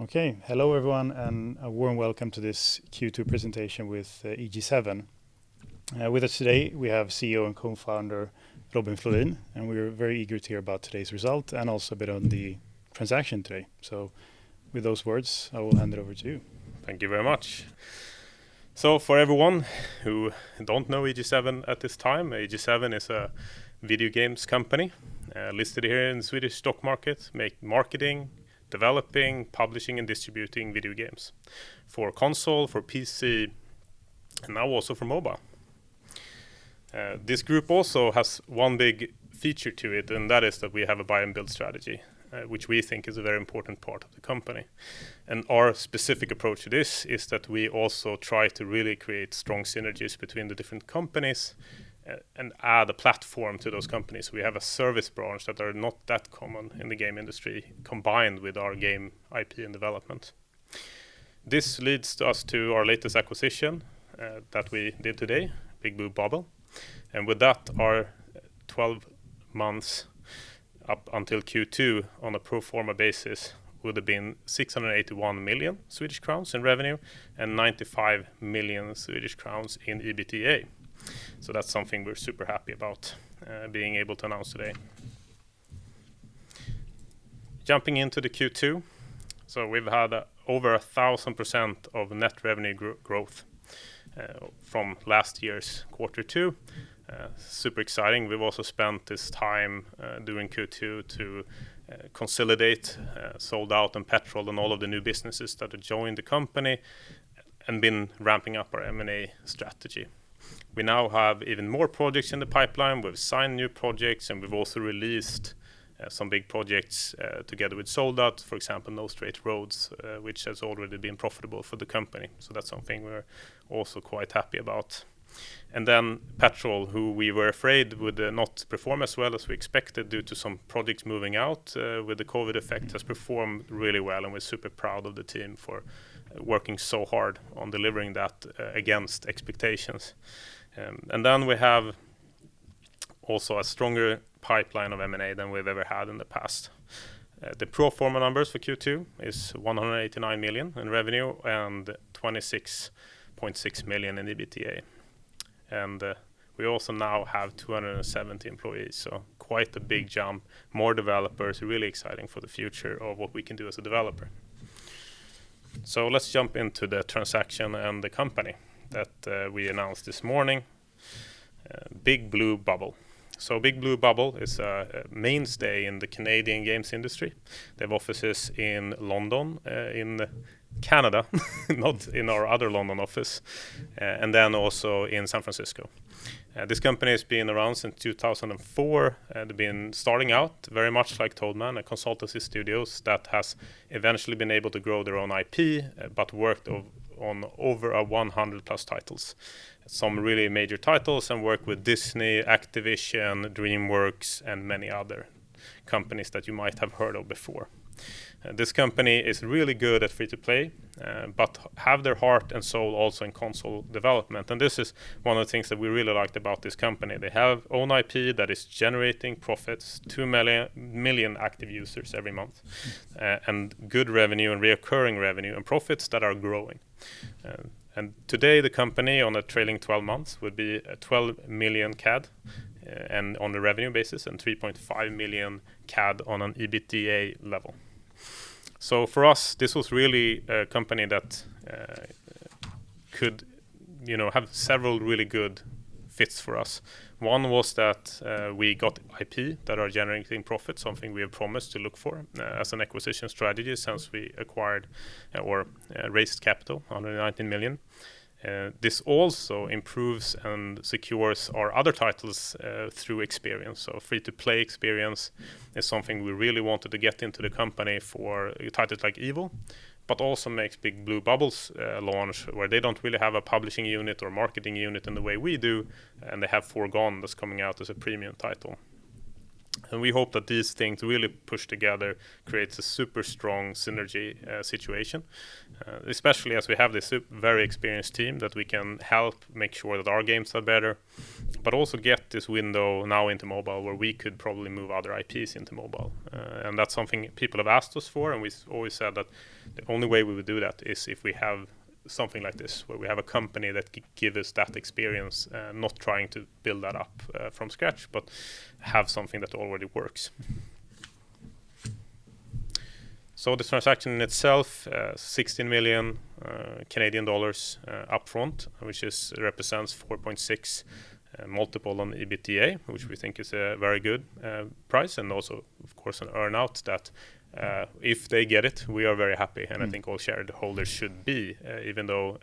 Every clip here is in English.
Okay, hello everyone, and a warm welcome to this Q2 presentation with EG7. With us today, we have CEO and co-founder Robin Flodin, and we're very eager to hear about today's result and also a bit on the transaction today. So, with those words, I will hand it over to you. Thank you very much. So, for everyone who don't know EG7 at this time, EG7 is a video games company listed here in the Swedish stock market, make marketing, developing, publishing and distributing video games for console, for PC, and now also for mobile. This group also has one big feature to it, and that is that we have a buy and build strategy, which we think is a very important part of the company. And our specific approach to this is that we also try to really create strong synergies between the different companies and add a platform to those companies. We have a service branch that are not that common in the game industry, combined with our game IP and development. This leads us to our latest acquisition that we did today, Big Blue Bubble. And with that, our 12 months up until Q2 on a pro forma basis would have been 681 million Swedish crowns in revenue and 95 million Swedish crowns in EBITDA. So that's something we're super happy about being able to announce today. Jumping into the Q2, so we've had over 1,000% of net revenue growth from last year's Q2. Super exciting. We've also spent this time during Q2 to consolidate Sold Out and Petrol and all of the new businesses that have joined the company and been ramping up our M&A strategy. We now have even more projects in the pipeline. We've signed new projects, and we've also released some big projects together with Sold Out, for example, No Straight Roads, which has already been profitable for the company. So that's something we're also quite happy about. And then Petrol, who we were afraid would not perform as well as we expected due to some projects moving out with the COVID effect, has performed really well, and we're super proud of the team for working so hard on delivering that against expectations. And then we have also a stronger pipeline of M&A than we've ever had in the past. The pro forma numbers for Q2 is 189 million in revenue and 26.6 million in EBITDA. And we also now have 270 employees, so quite a big jump, more developers, really exciting for the future of what we can do as a developer. So let's jump into the transaction and the company that we announced this morning, Big Blue Bubble. So Big Blue Bubble is a mainstay in the Canadian games industry. They have offices in London, in Canada, not in our other London office, and then also in San Francisco. This company has been around since 2004. They've been starting out very much like Toadman, a consultancy studios that has eventually been able to grow their own IP, but worked on over 100 plus titles. Some really major titles, and work with Disney, Activision, DreamWorks, and many other companies that you might have heard of before. This company is really good at free-to-play, but have their heart and soul also in console development. And this is one of the things that we really liked about this company. They have own IP that is generating profits, 2 million active users every month, and good revenue and reoccurring revenue and profits that are growing. And today the company on a trailing 12 months would be 12 million CAD and on the revenue basis, and 3.5 million CAD on an EBITDA level. So for us, this was really a company that could, have several really good fits for us. One was that we got IP that are generating profit, something we have promised to look for as an acquisition strategy since we acquired or raised capital, 119 million. This also improves and secures our other titles through experience. So free-to-play experience is something we really wanted to get into the company for titles like Evil, but also makes Big Blue Bubble's launch, where they don't really have a publishing unit or marketing unit in the way we do, and they have Foregone that's coming out as a premium title. And we hope that these things really push together creates a super strong synergy situation, especially as we have this very experienced team that we can help make sure that our games are better, but also get this window now into mobile where we could probably move other IPs into mobile. And that's something people have asked us for, and we always said that the only way we would do that is if we have something like this, where we have a company that give us that experience, not trying to build that up from scratch, but have something that already works. So the transaction in itself, 16 million Canadian dollars upfront, which represents 4.6 multiple on EBITDA, which we think is a very good price, and also, of course, an earn-out that if they get it, we are very happy, and I think all shareholders should be. Even though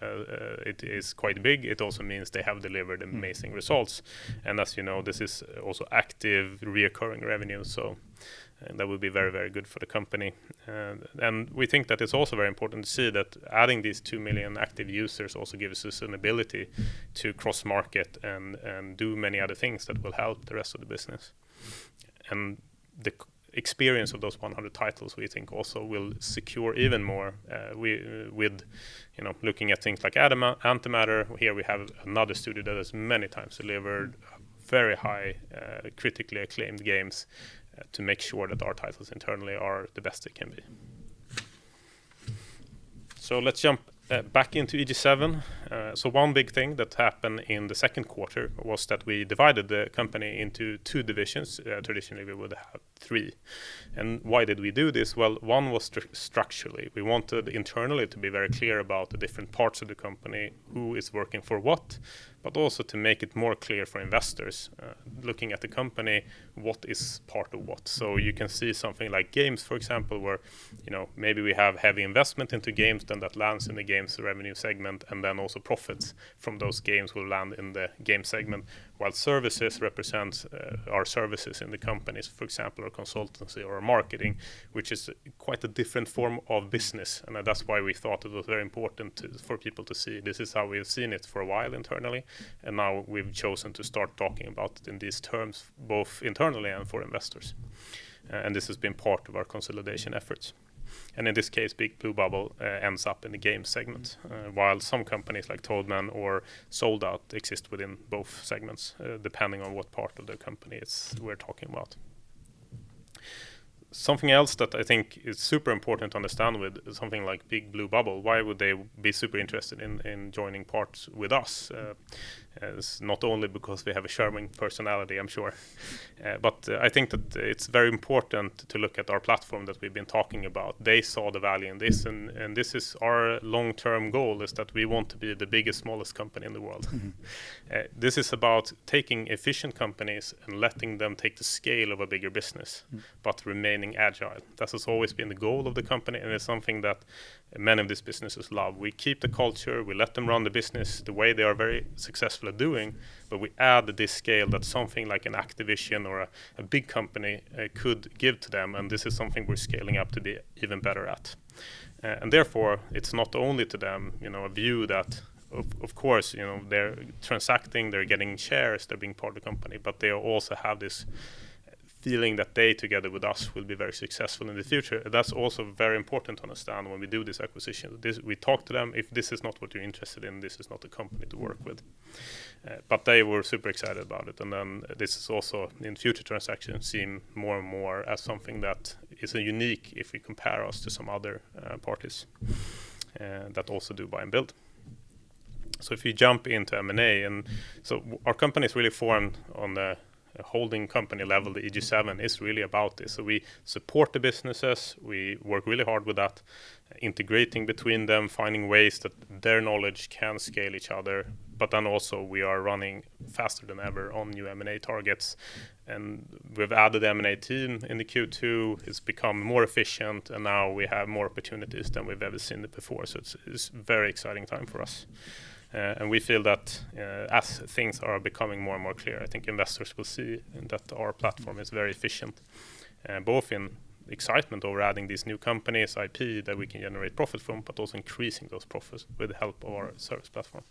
it is quite big, it also means they have delivered amazing results. And as you know, this is also active, reoccurring revenue, so that would be very, very good for the company. And we think that it's also very important to see that adding these 2 million active users also gives us an ability to cross-market and do many other things that will help the rest of the business. And the experience of those 100 titles, we think, also will secure even more. With looking at things like Antimatter, here we have another studio that has many times delivered very high, critically acclaimed games to make sure that our titles internally are the best they can be. So let's jump back into EG7. So one big thing that happened in the second quarter was that we divided the company into 2 divisions. Traditionally, we would have 3. And why did we do this? Well, one was structurally. We wanted internally to be very clear about the different parts of the company, who is working for what, but also to make it more clear for investors looking at the company, what is part of what. So you can see something like games, for example, where maybe we have heavy investment into games, then that lands in the games revenue segment, and then also profits from those games will land in the game segment, while services represents our services in the companies, for example, our consultancy or our marketing, which is quite a different form of business. And that's why we thought it was very important for people to see. This is how we've seen it for a while internally, and now we've chosen to start talking about it in these terms, both internally and for investors. And this has been part of our consolidation efforts. And in this case, Big Blue Bubble ends up in the game segment, while some companies like Toadman or Sold Out exist within both segments, depending on what part of the company we're talking about. Something else that I think is super important to understand with something like Big Blue Bubble, why would they be super interested in joining parts with us? It's not only because we have a charming personality, I'm sure, but I think that it's very important to look at our platform that we've been talking about. They saw the value in this, and this is our long-term goal, is that we want to be the biggest, smallest company in the world. This is about taking efficient companies and letting them take the scale of a bigger business, but remaining agile. That has always been the goal of the company, and it's something that many of these businesses love. We keep the culture, we let them run the business the way they are very successful at doing, but we add this scale that something like an Activision or a big company could give to them, and this is something we're scaling up to be even better at. And therefore, it's not only to them, a view that of course, they're transacting, they're getting shares, they're being part of the company, but they also have this feeling that they, together with us, will be very successful in the future. That's also very important to understand when we do this acquisition. We talk to them. If this is not what you're interested in, this is not a company to work with. But they were super excited about it. And then this is also, in future transactions, seen more and more as something that is unique if we compare us to some other parties that also do buy and build. So if you jump into M&A, and so our company is really formed on the holding company level. The EG7 is really about this. So we support the businesses, we work really hard with that, integrating between them, finding ways that their knowledge can scale each other, but then also we are running faster than ever on new M&A targets. And we've added the M&A team in the Q2. It's become more efficient, and now we have more opportunities than we've ever seen it before. So it's a very exciting time for us. And we feel that as things are becoming more and more clear, I think investors will see that our platform is very efficient, both in excitement over adding these new companies, IP that we can generate profit from, but also increasing those profits with the help of our service platform.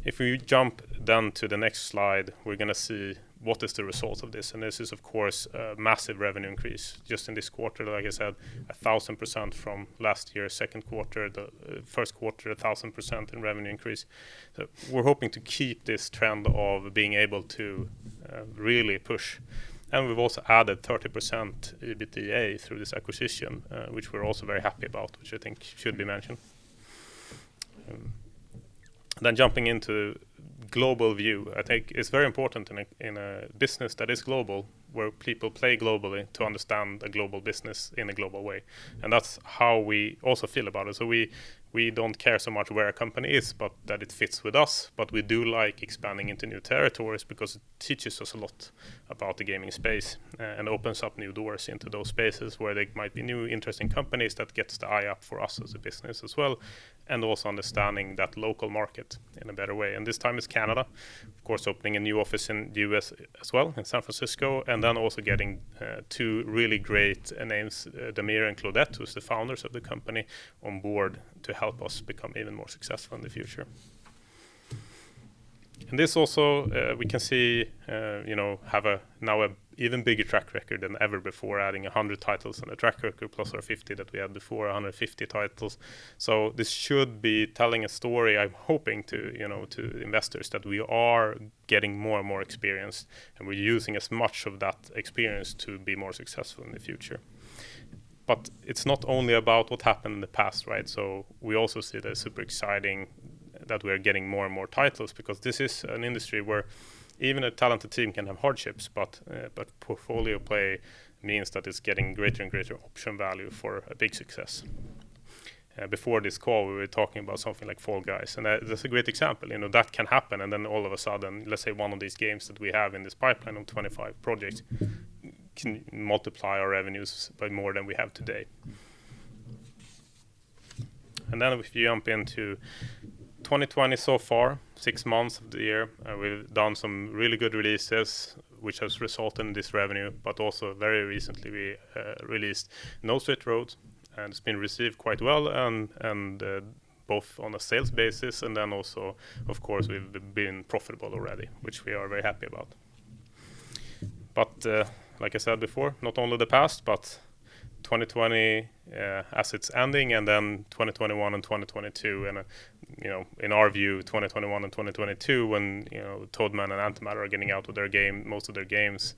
If we jump then to the next slide, we're going to see what is the result of this. And this is, of course, a massive revenue increase. Just in this quarter, like I said, 1,000% from last year's second quarter. The first quarter, 1,000% in revenue increase. So we're hoping to keep this trend of being able to really push. And we've also added 30% EBITDA through this acquisition, which we're also very happy about, which I think should be mentioned. Then jumping into global view, I think it's very important in a business that is global, where people play globally, to understand a global business in a global way. And that's how we also feel about it. So we don't care so much where a company is, but that it fits with us. But we do like expanding into new territories because it teaches us a lot about the gaming space and opens up new doors into those spaces where there might be new interesting companies that gets the eye up for us as a business as well, and also understanding that local market in a better way. And this time it's Canada, of course, opening a new office in the US as well, in San Francisco, and then also getting two really great names, Damir and Claudette, who's the founders of the company, on board to help us become even more successful in the future. And this also, we can see, have now a even bigger track record than ever before, adding 100 titles on the track record plus our 50 that we had before, 150 titles. So this should be telling a story, I'm hoping, to investors, that we are getting more and more experience, and we're using as much of that experience to be more successful in the future. But it's not only about what happened in the past, right? So we also see that it's super exciting that we are getting more and more titles, because this is an industry where even a talented team can have hardships, but portfolio play means that it's getting greater and greater option value for a big success. Before this call, we were talking about something like Fall Guys, and that's a great example. That can happen, and then all of a sudden, let's say one of these games that we have in this pipeline of 25 projects can multiply our revenues by more than we have today. And then if you jump into 2020 so far, 6 months of the year, we've done some really good releases, which has resulted in this revenue, but also very recently we released No Straight Road, and it's been received quite well, and both on a sales basis, and then also, of course, we've been profitable already, which we are very happy about. But like I said before, not only the past, but 2020 as it's ending, and then 2021 and 2022, and in our view, 2021 and 2022, when Toadman and Antimatter are getting out with most of their games,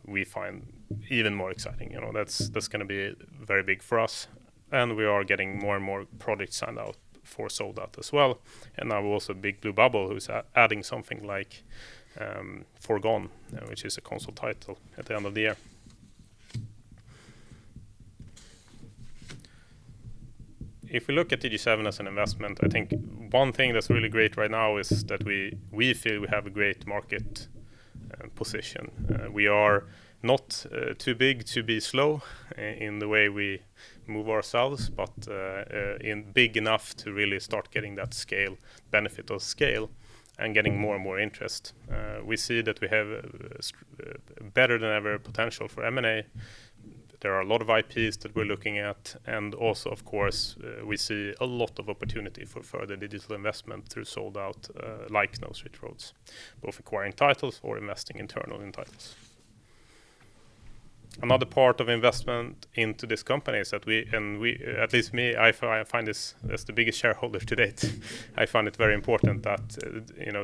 we find even more exciting. That's going to be very big for us, and we are getting more and more projects signed out for sold out as well. And now also Big Blue Bubble, who's adding something like Forgone, which is a console title at the end of the year. If we look at EG7 as an investment, I think one thing that's really great right now is that we feel we have a great market position. We are not too big to be slow in the way we move ourselves, but in big enough to really start getting that benefit of scale, and getting more and more interest. We see that we have better than ever potential for M&A. There are a lot of IPs that we're looking at, and also, of course, we see a lot of opportunity for further digital investment through sold out, like No Straight Roads, both acquiring titles or investing internal in titles. Another part of investment into this company is that we, at least me, I find this as the biggest shareholder to date. I find it very important that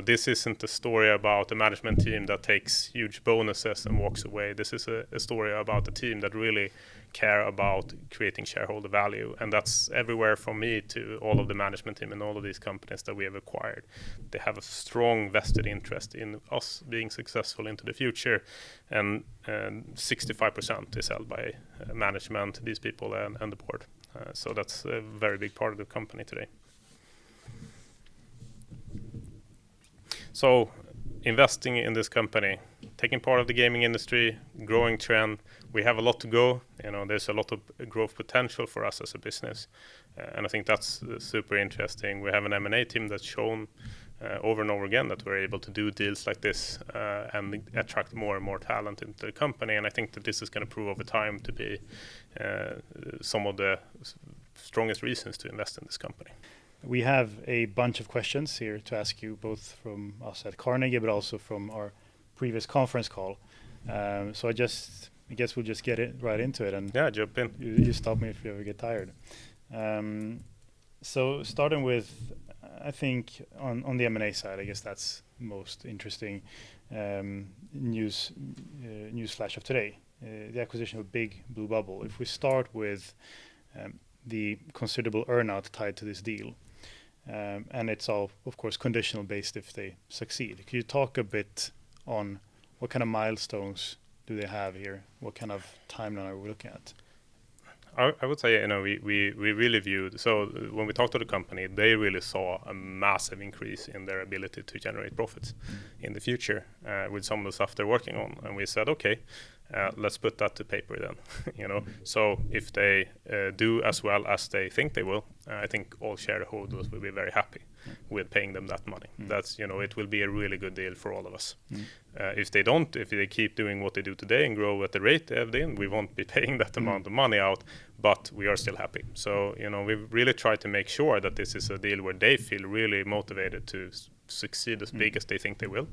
this isn't a story about a management team that takes huge bonuses and walks away. This is a story about a team that really care about creating shareholder value, and that's everywhere from me to all of the management team and all of these companies that we have acquired. They have a strong vested interest in us being successful into the future, and 65% is held by management, these people, and the board. So that's a very big part of the company today. So investing in this company, taking part of the gaming industry, growing trend, we have a lot to go. There's a lot of growth potential for us as a business, and I think that's super interesting. We have an M&A team that's shown over and over again that we're able to do deals like this and attract more and more talent into the company, and I think that this is going to prove over time to be some of the strongest reasons to invest in this company. we have a bunch of questions here to ask you, both from us at Carnegie, but also from our previous conference call. So I guess we'll just get it right into it, and jump in. You stop me if you ever get tired. So starting with, I think on the M&A side, I guess that's most interesting news flash of today. The acquisition of Big Blue Bubble. If we start with the considerable earnout tied to this deal, and it's all, of course, conditional based if they succeed. Could you talk a bit on what kind of milestones do they have here? What kind of timeline are we looking at? I would say, we really viewed, so when we talked to the company, they really saw a massive increase in their ability to generate profits in the future with some of the stuff they're working on. And we said, okay, let's put that to paper then. So if they do as well as they think they will, I think all shareholders will be very happy with paying them that money. That's, it will be a really good deal for all of us. If they don't, if they keep doing what they do today and grow at the rate they have been, we won't be paying that amount of money out, but we are still happy. So, we've really tried to make sure that this is a deal where they feel really motivated to succeed as big as they think they will.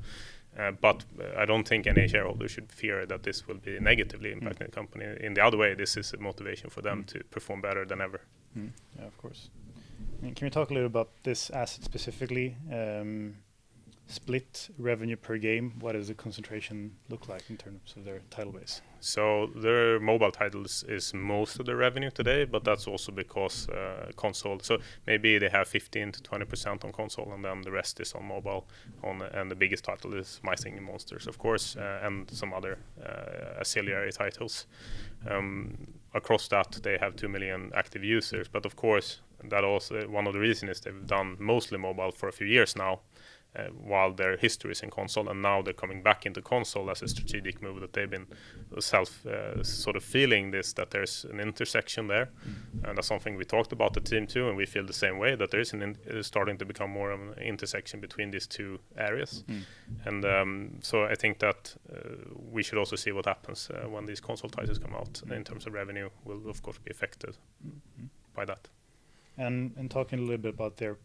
But I don't think any shareholder should fear that this will be negatively impacting the company. In the other way, this is a motivation for them to perform better than ever. Yeah, of course. And can we talk a little about this asset specifically? Split revenue per game. What does the concentration look like in terms of their title base? So their mobile titles is most of the revenue today, but that's also because console. So maybe they have 15 to 20% on console, and then the rest is on mobile. And the biggest title is My Singing Monsters, of course, and some other ancillary titles. Across that, they have 2 million active users, but of course, that also one of the reasons is they've done mostly mobile for a few years now. While their history is in console, and now they're coming back into console as a strategic move that they've been sort of feeling this, that there's an intersection there. And that's something we talked about the team too, and we feel the same way, that there is starting to become more of an intersection between these two areas. And so I think that we should also see what happens when these console titles come out. In terms of revenue, will of course be affected by that. And talking a little bit about their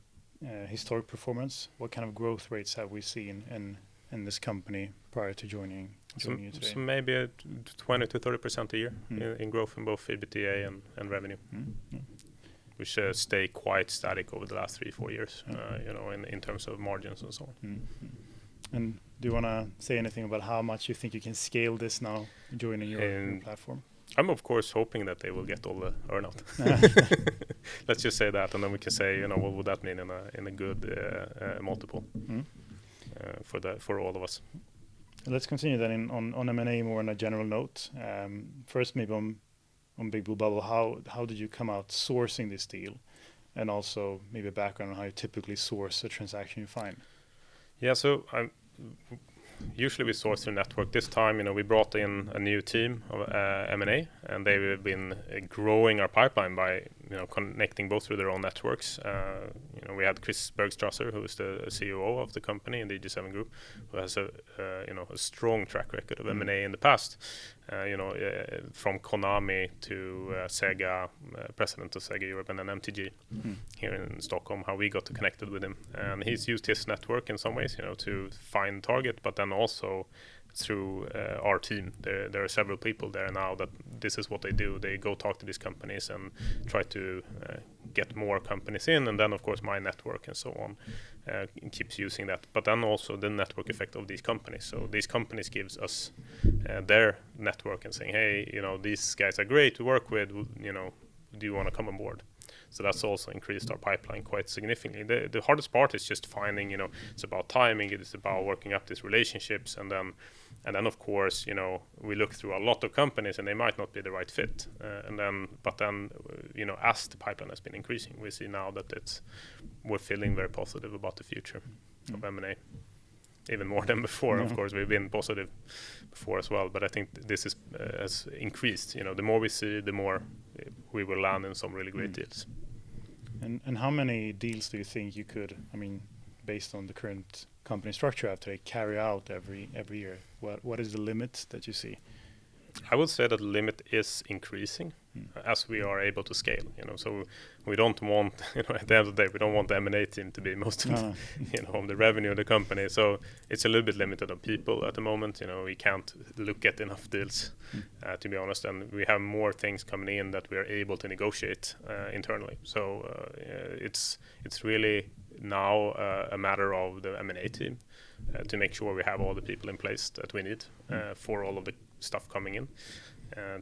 historic performance, what kind of growth rates have we seen in this company prior to joining you today? So maybe 20 to 30% a year in growth in both EBITDA and revenue, which stay quite static over the last 3-4 years, in terms of margins and so on. And do you want to say anything about how much you think you can scale this now joining your platform? I'm of course hoping that they will get all the earnout. Let's just say that, and then we can say, what would that mean in a good multiple for all of us. Let's continue then on M&A more on a general note. First, maybe on Big Blue Bubble, how did you come out sourcing this deal, and also maybe a background on how you typically source a transaction you find? Yeah, so usually we source through network. This time, we brought in a new team of M&A, and they've been growing our pipeline by, connecting both through their own networks. We had Chris Bergstrasser, who is the CEO of the company in the EG7 group, who has a strong track record of M&A in the past. From Konami to Sega, president of Sega Europe, and then MTG here in Stockholm, how we got connected with him. And he's used his network in some ways, to find target, but then also through our team. There are several people there now that this is what they do. They go talk to these companies and try to get more companies in, and then of course my network and so on keeps using that. But then also the network effect of these companies. So these companies gives us their network and saying, hey, these guys are great to work with. Do you want to come on board? So that's also increased our pipeline quite significantly. The hardest part is just finding, it's about timing, it is about working up these relationships, and then of course, we look through a lot of companies and they might not be the right fit. But then, as the pipeline has been increasing, we see now that we're feeling very positive about the future of M&A. Even more than before, of course. We've been positive before as well, but I think this has increased. The more we see, the more we will land in some really great deals. And how many deals do you think you could, based on the current company structure after they carry out every year? What is the limit that you see? I would say that the limit is increasing. as we are able to scale. So we don't want, at the end of the day, we don't want the M&A team to be most of of the revenue of the company. So it's a little bit limited on people at the moment. We can't look at enough deals, to be honest, and we have more things coming in that we are able to negotiate internally. So it's really now a matter of the M&A team to make sure we have all the people in place that we need for all of the stuff coming in.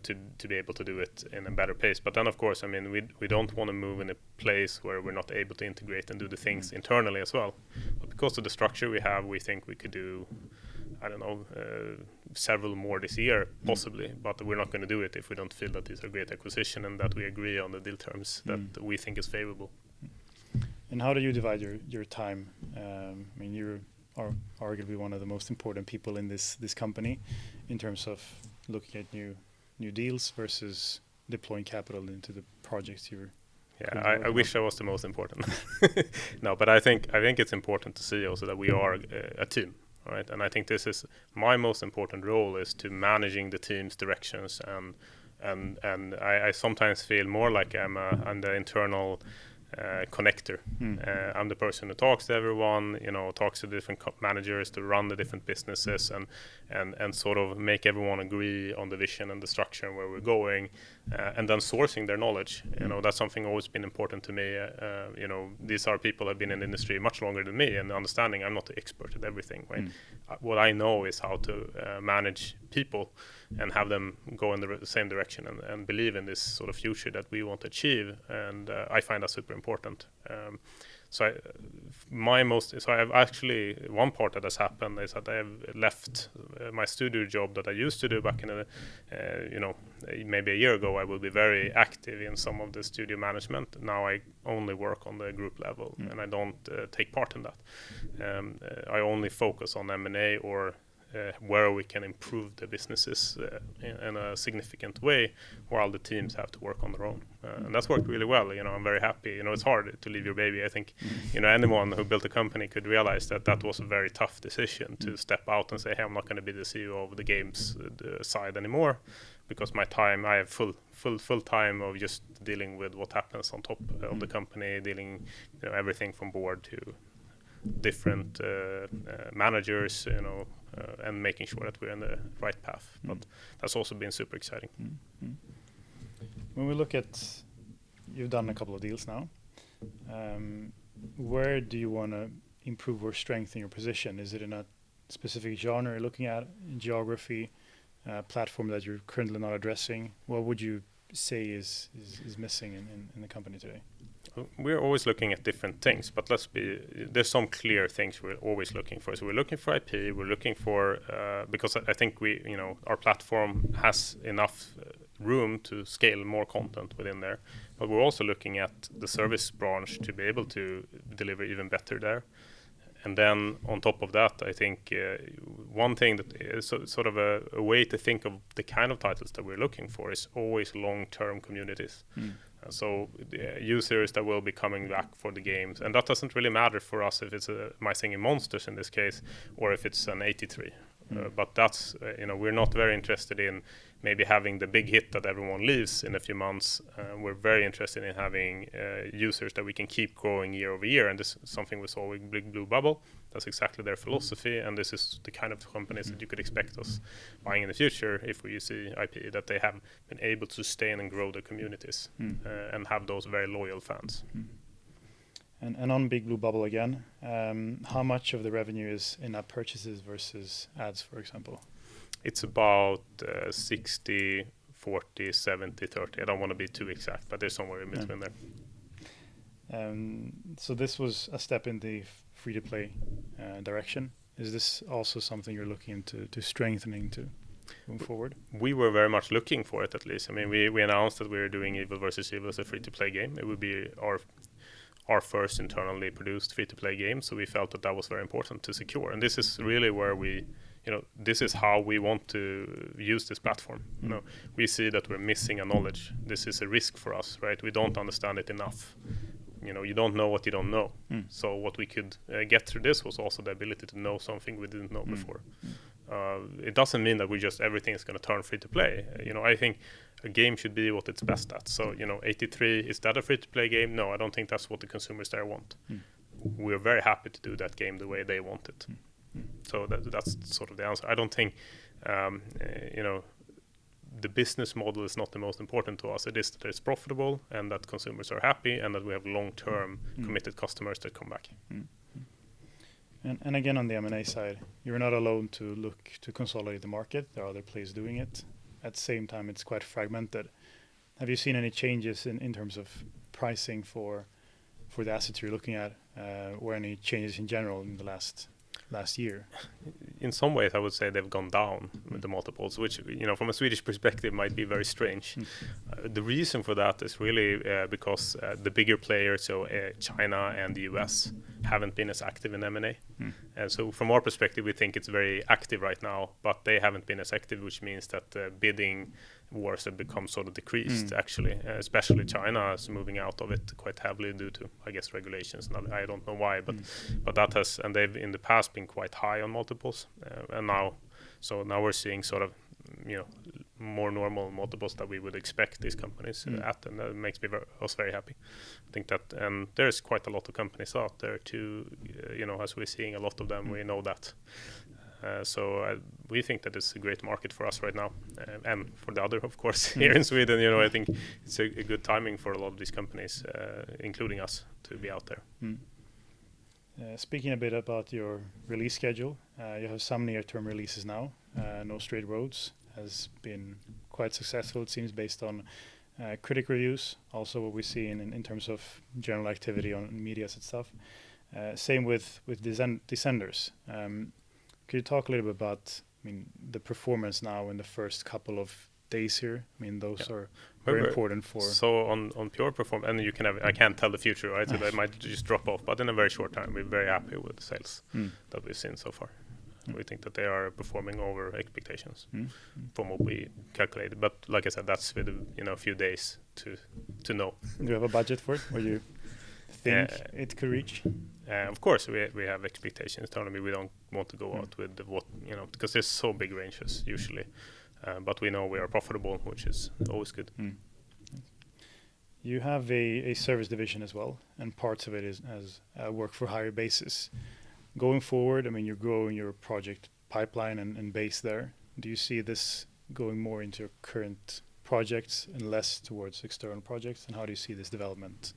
To be able to do it in a better pace. But then, of course, we don't want to move in a place where we're not able to integrate and do the things internally as well. But because of the structure we have, we think we could do, several more this year, possibly. But we're not going to do it if we don't feel that these are great acquisition and that we agree on the deal terms that we think is favorable. And how do you divide your time? You are arguably one of the most important people in this company in terms of looking at new deals versus deploying capital into the projects you're. Yeah, I wish I was the most important. No, but I think it's important to see also that we are a team, right? And I think this is my most important role, is to managing the team's directions, and I sometimes feel more like I'm the internal connector. I'm the person who talks to everyone, talks to different managers to run the different businesses and sort of make everyone agree on the vision and the structure and where we're going, and then sourcing their knowledge. That's something always been important to me. These are people who have been in the industry much longer than me, and understanding I'm not the expert at everything, right? What I know is how to manage people and have them go in the same direction and believe in this sort of future that we want to achieve, and I find that super important. So I've actually, one part that has happened is that I have left my studio job that I used to do back in maybe a year ago. I will be very active in some of the studio management. Now I only work on the group level, and I don't take part in that. I only focus on M&A or where we can improve the businesses in a significant way, while the teams have to work on their own. And that's worked really well. I'm very happy. It's hard to leave your baby. I think, anyone who built a company could realize that was a very tough decision to step out and say, hey, I'm not going to be the CEO of the games side anymore, because my time, I have full time of just dealing with what happens on top of the company, dealing, everything from board to different managers, and making sure that we're in the right path. But that's also been super exciting. When we look at, you've done a couple of deals now. Where do you want to improve or strengthen your position? Is it in a specific genre you're looking at, geography, platform that you're currently not addressing? What would you say is missing in the company today? We're always looking at different things, but there's some clear things we're always looking for. So we're looking for IP, we're looking for, because I think our platform has enough room to scale more content within there, but we're also looking at the service branch to be able to deliver even better there. And then on top of that, I think one thing that is sort of a way to think of the kind of titles that we're looking for is always long-term communities. So users that will be coming back for the games, and that doesn't really matter for us if it's My Singing Monsters in this case, or if it's an 83. But that's we're not very interested in maybe having the big hit that everyone leaves in a few months. We're very interested in having users that we can keep growing year over year, and this is something we saw with Big Blue Bubble. That's exactly their philosophy, and this is the kind of companies that you could expect us buying in the future if we see IP, that they have been able to sustain and grow their communities and have those very loyal fans. And on Big Blue Bubble again, how much of the revenue is in-app purchases versus ads, for example? It's about 60, 40, 70, 30. I don't want to be too exact, but there's somewhere in between there. So this was a step in the free-to-play direction. Is this also something you're looking into strengthening to move forward? We were very much looking for it, at least. We announced that we were doing Evil vs. Evil as a free-to-play game. It would be our first internally produced free-to-play game, so we felt that was very important to secure. And this is really where this is how we want to use this platform. We see that we're missing a knowledge. This is a risk for us, right? We don't understand it enough. You don't know what you don't know. So what we could get through this was also the ability to know something we didn't know before. It doesn't mean that everything is going to turn free to play. I think a game should be what it's best at. So 83, is that a free-to-play game? No, I don't think that's what the consumers there want. We're very happy to do that game the way they want it. So that's sort of the answer. I don't think the business model is not the most important to us. It is that it's profitable and that consumers are happy and that we have long-term committed customers that come back. And again, on the M&A side, you're not alone to look to consolidate the market. There are other players doing it. At the same time, it's quite fragmented. Have you seen any changes in terms of pricing for the assets you're looking at, or any changes in general in the last year? In some ways, I would say they've gone down with the multiples, which from a Swedish perspective might be very strange. The reason for that is really because the bigger players, so China and the US, haven't been as active in M&A. And so from our perspective, we think it's very active right now, but they haven't been as active, which means that the bidding wars have become sort of decreased, actually. Especially China is moving out of it quite heavily due to, I guess, regulations. And I don't know why, but that has, and they've in the past been quite high on multiples, and now we're seeing sort of more normal multiples that we would expect these companies at, and that makes us very happy. I think that, and there's quite a lot of companies out there too. As we're seeing a lot of them, we know that. So we think that it's a great market for us right now, and for the other, of course, here in Sweden. I think it's a good timing for a lot of these companies, including us, to be out there. Speaking a bit about your release schedule, you have some near-term releases now. No Straight Roads has been quite successful, it seems, based on critic reviews. Also, what we see in terms of general activity on medias and stuff. Same with Descenders. Could you talk a little bit about, the performance now in the first couple of days here? Those are very important for. So on pure performance, and I can't tell the future, right? So they might just drop off. But in a very short time, we're very happy with the sales that we've seen so far. We think that they are performing over expectations from what we calculated. But like I said, that's with a few days to know. Do you have a budget for it? Where you think it could reach? Of course, we have expectations. Totally, we don't want to go out with what because there's so big ranges usually. But we know we are profitable, which is always good. You have a service division as well, and parts of it is as a work for hire basis. Going forward, you're growing your project pipeline and base there. Do you see this going more into your current projects and less towards external projects? And how do you see this development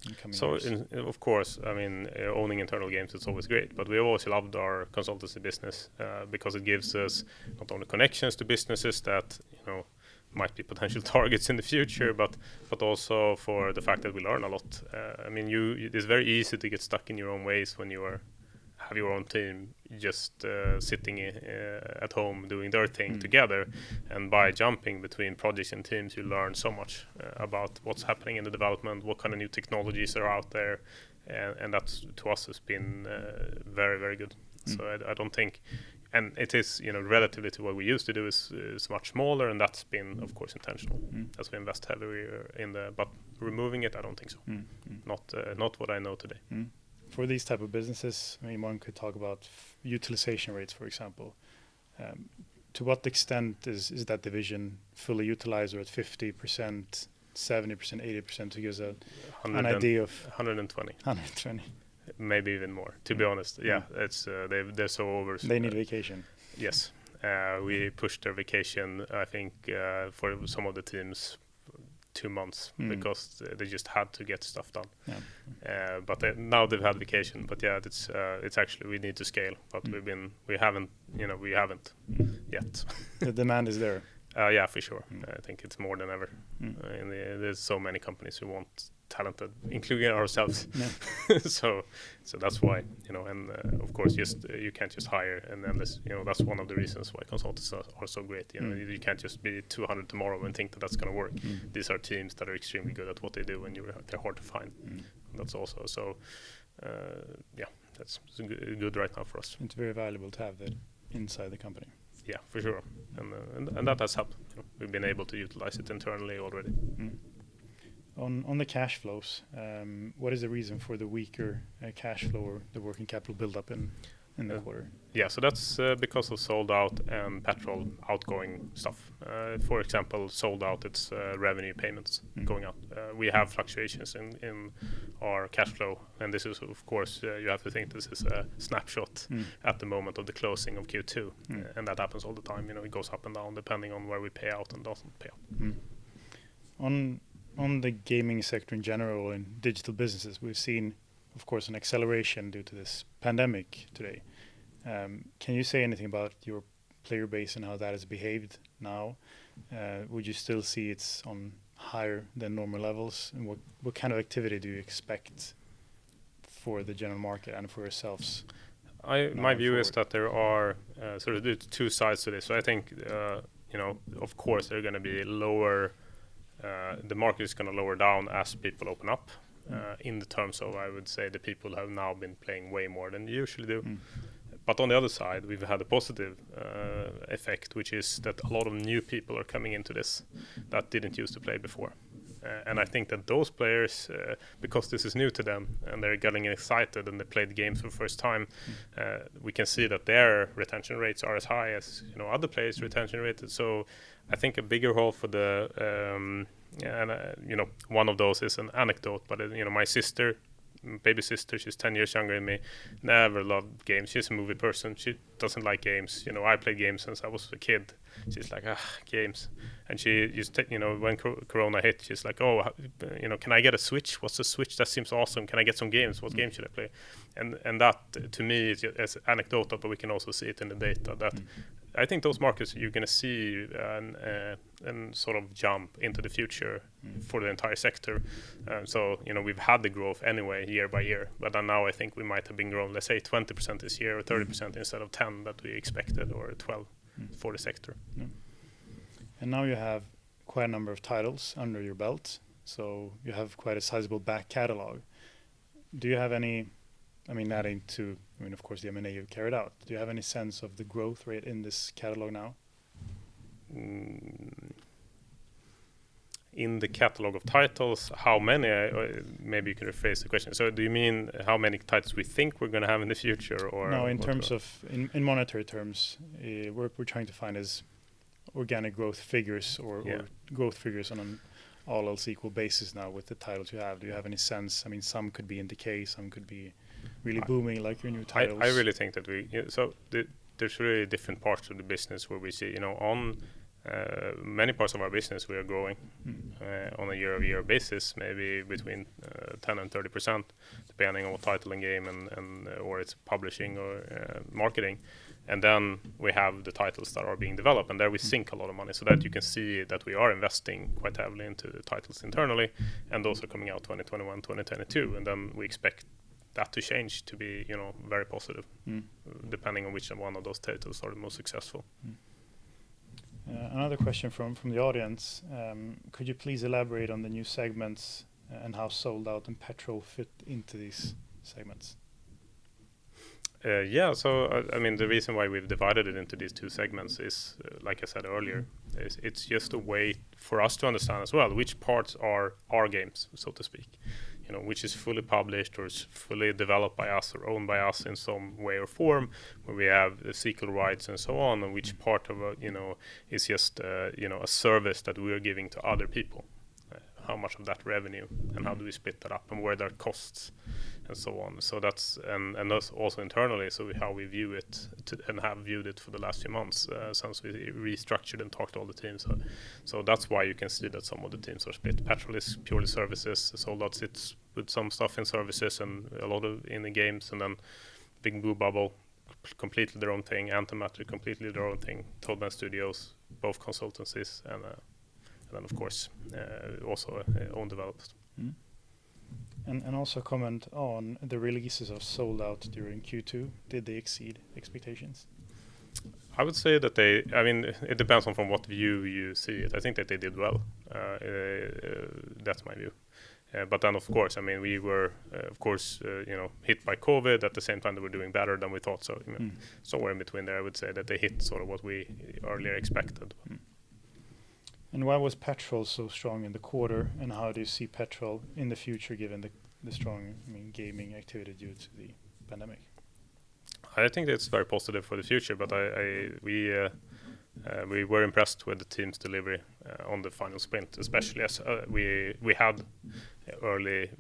in coming years? Of course, owning internal games is always great, but we have always loved our consultancy business because it gives us not only connections to businesses that might be potential targets in the future, but also for the fact that we learn a lot. It's very easy to get stuck in your own ways when you have your own team just sitting at home doing their thing together. And by jumping between projects and teams, you learn so much about what's happening in the development, what kind of new technologies are out there, and that to us has been very, very good. So I don't think. And it is, relatively to what we used to do is much smaller, and that's been, of course, intentional as we invest heavily in but removing it, I don't think so. Not what I know today. For these type of businesses, one could talk about utilization rates, for example. To what extent is that division fully utilized, or at 50%, 70%, 80%, to give us an idea of 120. 120. Maybe even more, to be honest. It's they're so over. They need vacation. Yes, we pushed their vacation, I think, for some of the teams 2 months because they just had to get stuff done. But now they've had vacation. But it's actually, we need to scale, but we haven't yet. The demand is there. For sure. I think it's more than ever. There's so many companies who want talented, including ourselves. So that's why, and of course, you can't just hire, and then this, that's one of the reasons why consultants are so great. You can't just be 200 tomorrow and think that that's going to work. These are teams that are extremely good at what they do, and they're hard to find. That's also so. That's good right now for us. It's very valuable to have that inside the company. Yeah, for sure, and that has helped. We've been able to utilize it internally already. On the cash flows, what is the reason for the weaker cash flow or the working capital buildup in in the quarter? Yeah, so that's because of sold out and petrol outgoing stuff. For example, sold out, it's revenue payments going out. We have fluctuations in our cash flow, and this is, of course, you have to think this is a snapshot at the moment of the closing of Q2, and that happens all the time. It goes up and down depending on where we pay out and doesn't pay out. On the gaming sector in general and digital businesses, we've seen, of course, an acceleration due to this pandemic today. Can you say anything about your player base and how that has behaved now? Would you still see it's on higher than normal levels? And what kind of activity do you expect for the general market and for yourselves? My view is that there are sort of two sides to this. So I think, of course, they're going to be lower. The market is going to lower down as people open up. In the terms of, I would say, the people have now been playing way more than they usually do. But on the other side, we've had a positive effect, which is that a lot of new people are coming into this that didn't used to play before. And I think that those players, because this is new to them and they're getting excited and they play the games for the first time, we can see that their retention rates are as high as other players' retention rates. So I think a bigger role for the, one of those is an anecdote, but my sister, baby sister, she's 10 years younger than me, never loved games. She's a movie person. She doesn't like games. I played games since I was a kid. She's like, games. And she used to, when Corona hit, she's like, can I get a Switch? What's a Switch? That seems awesome. Can I get some games? What game should I play? And that, to me, is anecdotal, but we can also see it in the data that I think those markets you're going to see and sort of jump into the future for the entire sector. So we've had the growth anyway year by year, but now I think we might have been growing, let's say 20% this year or 30% instead of 10 that we expected, or 12 for the sector. And now you have quite a number of titles under your belt, so you have quite a sizable back catalog. Do you have any? Adding to, of course, the M&A you've carried out, do you have any sense of the growth rate in this catalog now? In the catalog of titles, how many? Maybe you can rephrase the question. So do you mean how many titles we think we're going to have in the future? Or no, in terms of, in monetary terms, what we're trying to find is organic growth figures or growth figures on an all else equal basis now with the titles you have. Do you have any sense? Some could be in decay, some could be really booming, like your new titles. I really think that there's really different parts of the business where we see, on many parts of our business we are growing on a year-over-year basis, maybe between 10 and 30%, depending on what title and game and or it's publishing or marketing. And then we have the titles that are being developed, and there we sink a lot of money, so that you can see that we are investing quite heavily into the titles internally, and those are coming out 2021, 2022, and then we expect that to change to be, very positive, depending on which one of those titles are the most successful. Another question from the audience. Could you please elaborate on the new segments and how sold out and petrol fit into these segments? So the reason why we've divided it into these two segments is, like I said earlier, it's just a way for us to understand as well which parts are our games, so to speak, which is fully published or is fully developed by us or owned by us in some way or form, where we have the sequel rights and so on, and which part of is just a service that we are giving to other people. How much of that revenue, and how do we split that up, and where there are costs, and so on. So that's and that's also internally. So how we view it and have viewed it for the last few months since we restructured and talked to all the teams. So that's why you can see that some of the teams are split. Petrol is purely services. Sold Out sits with some stuff in services and a lot of in the games, and then Big Blue Bubble completely their own thing. Antimatter completely their own thing. Toadman Studios, both consultancies, and then of course also own developed. And also comment on the releases of Sold Out during Q2. Did they exceed expectations? I would say that it depends on from what view you see it. I think that they did well. That's my view. But then, of course, we were, hit by COVID. At the same time, they were doing better than we thought. So, somewhere in between there, I would say that they hit sort of what we earlier expected. And why was petrol so strong in the quarter? And how do you see petrol in the future, given the strong gaming activity due to the pandemic? I think it's very positive for the future, but we were impressed with the team's delivery on the final sprint, especially as we had early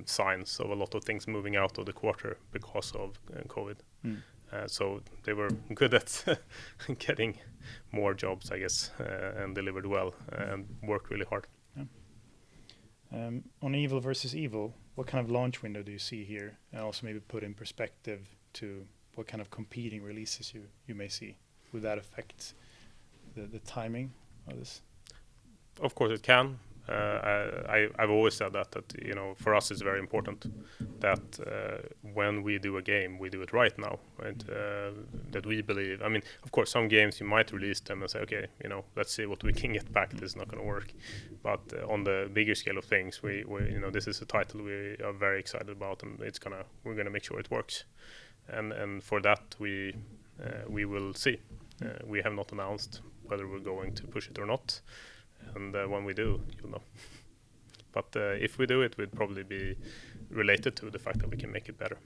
signs of a lot of things moving out of the quarter because of COVID. So they were good at getting more jobs, I guess, and delivered well and worked really hard. Yeah. On Evil versus Evil, what kind of launch window do you see here? And also maybe put in perspective to what kind of competing releases you may see. Would that affect the timing of this? Of course it can. I've always said that for us it's very important that when we do a game, we do it right now, right? That we believe. I mean, of course, some games you might release them and say, okay, let's see what we can get back. This is not going to work. But on the bigger scale of things, we this is a title we are very excited about, and we're gonna make sure it works. And for that we will see. We have not announced whether we're going to push it or not. And when we do, you'll know. But if we do it, would probably be related to the fact that we can make it better.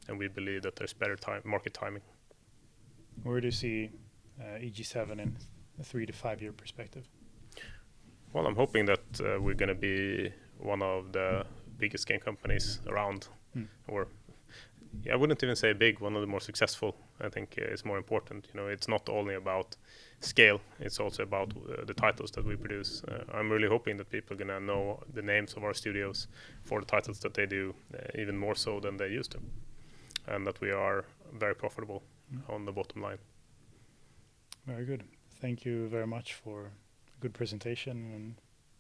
And we believe that there's better market timing. Where do you see EG7 in a 3 to 5 year perspective? Well, I'm hoping that we're going to be one of the biggest game companies around. Or I wouldn't even say big, one of the more successful. I think is more important. It's not only about scale, it's also about the titles that we produce. I'm really hoping that people are going to know the names of our studios for the titles that they do, even more so than they used to. And that we are very profitable on the bottom line. Very good. Thank you very much for a good presentation, and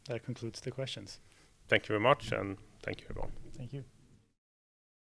that concludes the questions. Thank you very much, and thank you everyone. Thank you.